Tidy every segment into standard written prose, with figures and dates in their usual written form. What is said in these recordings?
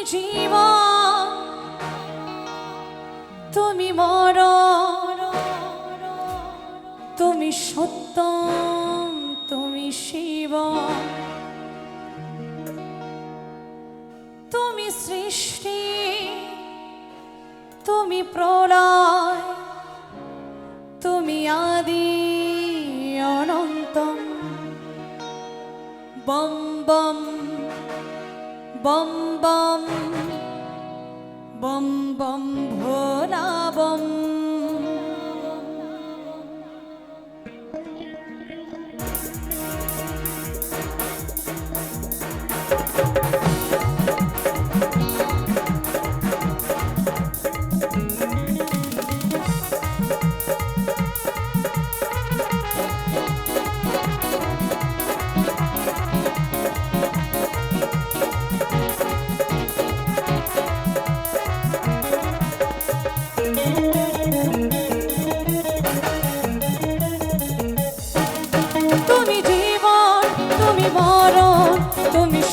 জীবন, তুমি মরণ, তুমি সত্যম, তুমি শিব, তুমি সৃষ্টি, তুমি প্রলয়, তুমি আদি অনন্তম। বম বম বম বম বম বম ভোলা বম।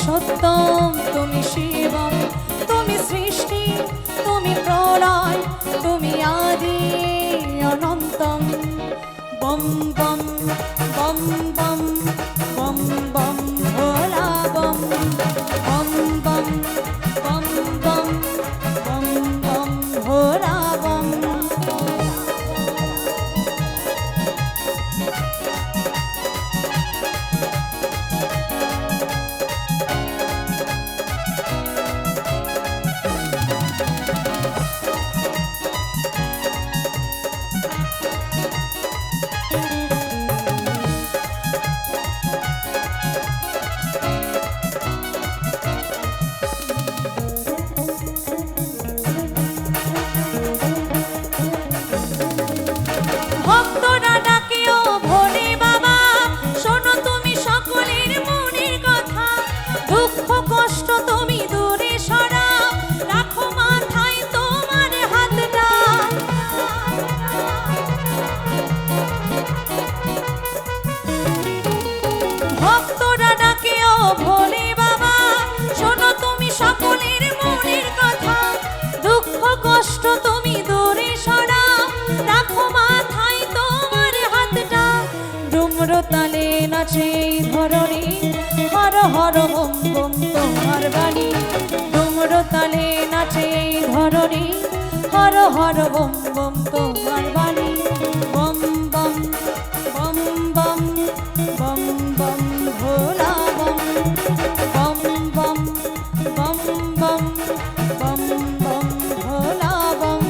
সত্যম, তুমি শিবম, তুমি সৃষ্টি, তুমি প্রলয়, তুমি আদি অনন্তম। বম বম বম বম বম বম ভোলা বম। বম বম বম বম বম বম ভোলা বম। কষ্ট তুমি দূরে সরাও, রাখো মাথায় তোমার হাতটা। ডুমর তালে নাচে ধরণী, হর হর বম বম তোমার বাণী। ডুমর তালে নাচে ধরণী, হর হর বম বম তোমার বাণী। বম বম বম বম বম বম ভোলা বম। বম বম বম বম বম বম ভোলা বম।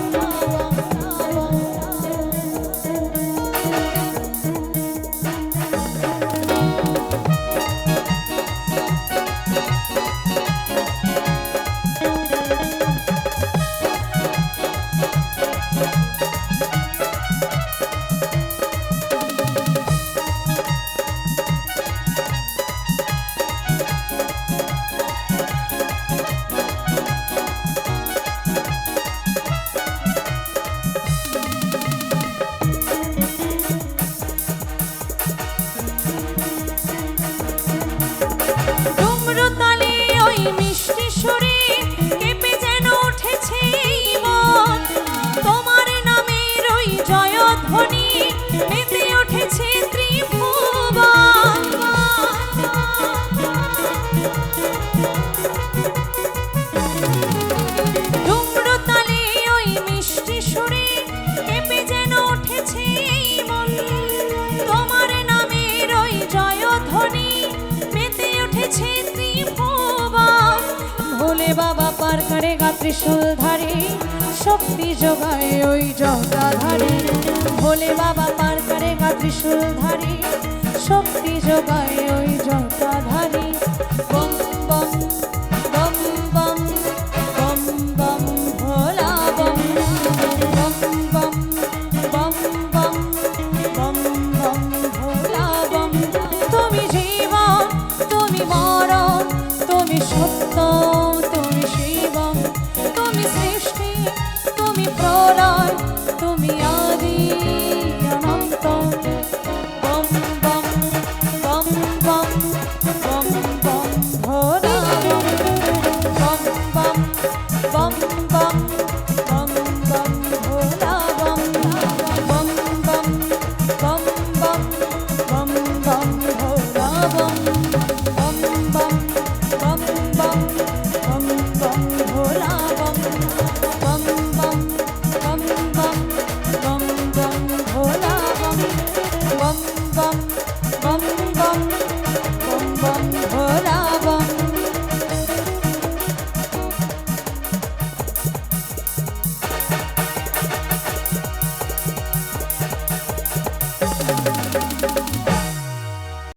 ভোলে বাবা পার করে গা ত্রিশূল ধারে, শক্তি যোগায় ওই জটাধারে। ভোলে বাবা পার করে গা ত্রিশূল ধারে, শক্তি যোগায় ওই জটাধারে। বম বম বম বম বম বম ভোলা বম। বম বম বম বম বম বম ভোলা বম। তুমি জীবন, তুমি মরণ, তুমি সত্য, তুমি শিবম, তুমি সৃষ্টি, তুমি প্রলয়, তুমি আদি অনন্ত। বম বম বম বম বম বম ভোলা বম। बम